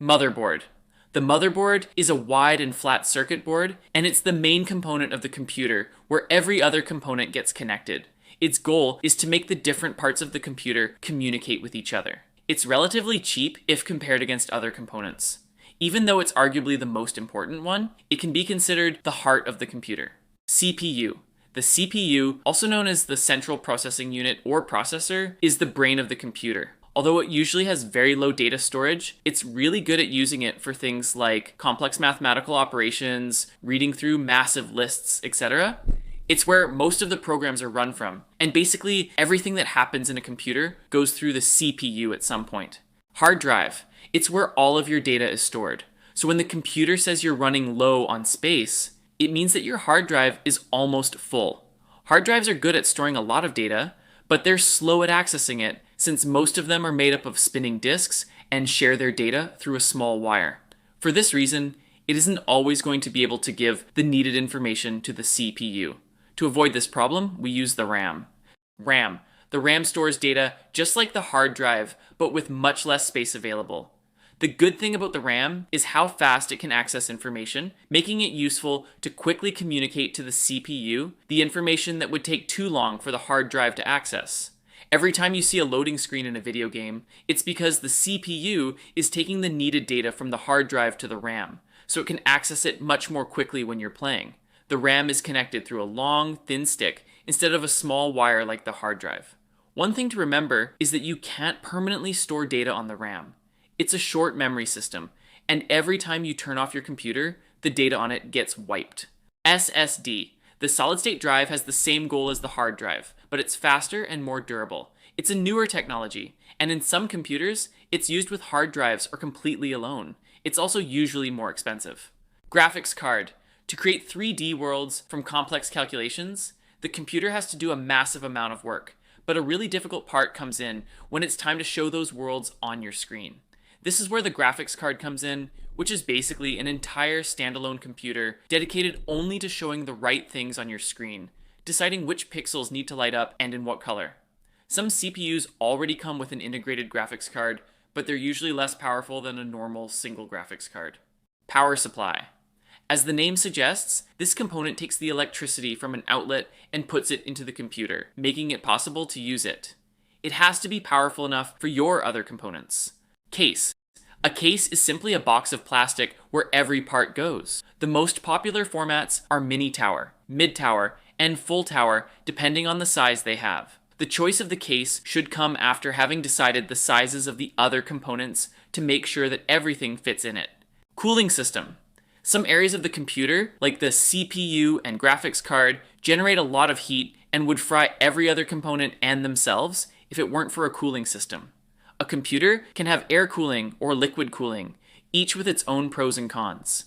Motherboard. The motherboard is a wide and flat circuit board, and it's the main component of the computer where every other component gets connected. Its goal is to make the different parts of the computer communicate with each other. It's relatively cheap if compared against other components. Even though it's arguably the most important one, it can be considered the heart of the computer. CPU. The CPU, also known as the central processing unit or processor, is the brain of the computer. Although it usually has very low data storage, it's really good at using it for things like complex mathematical operations, reading through massive lists, etc. It's where most of the programs are run from, and basically everything that happens in a computer goes through the CPU at some point. Hard drive. It's where all of your data is stored. So when the computer says you're running low on space, it means that your hard drive is almost full. Hard drives are good at storing a lot of data, but they're slow at accessing it since most of them are made up of spinning disks and share their data through a small wire. For this reason, it isn't always going to be able to give the needed information to the CPU. To avoid this problem, we use the RAM. RAM. The RAM stores data just like the hard drive, but with much less space available. The good thing about the RAM is how fast it can access information, making it useful to quickly communicate to the CPU the information that would take too long for the hard drive to access. Every time you see a loading screen in a video game, it's because the CPU is taking the needed data from the hard drive to the RAM, so it can access it much more quickly when you're playing. The RAM is connected through a long, thin stick instead of a small wire like the hard drive. One thing to remember is that you can't permanently store data on the RAM. It's a short memory system, and every time you turn off your computer, the data on it gets wiped. SSD. The solid-state drive has the same goal as the hard drive, but it's faster and more durable. It's a newer technology, and in some computers, it's used with hard drives or completely alone. It's also usually more expensive. Graphics card. To create 3D worlds from complex calculations, the computer has to do a massive amount of work, but a really difficult part comes in when it's time to show those worlds on your screen. This is where the graphics card comes in, which is basically an entire standalone computer dedicated only to showing the right things on your screen, deciding which pixels need to light up and in what color. Some CPUs already come with an integrated graphics card, but they're usually less powerful than a normal single graphics card. Power supply. As the name suggests, this component takes the electricity from an outlet and puts it into the computer, making it possible to use it. It has to be powerful enough for your other components. Case. A case is simply a box of plastic where every part goes. The most popular formats are mini tower, mid tower, and full tower depending on the size they have. The choice of the case should come after having decided the sizes of the other components to make sure that everything fits in it. Cooling system. Some areas of the computer, like the CPU and graphics card, generate a lot of heat and would fry every other component and themselves if it weren't for a cooling system. A computer can have air cooling or liquid cooling, each with its own pros and cons.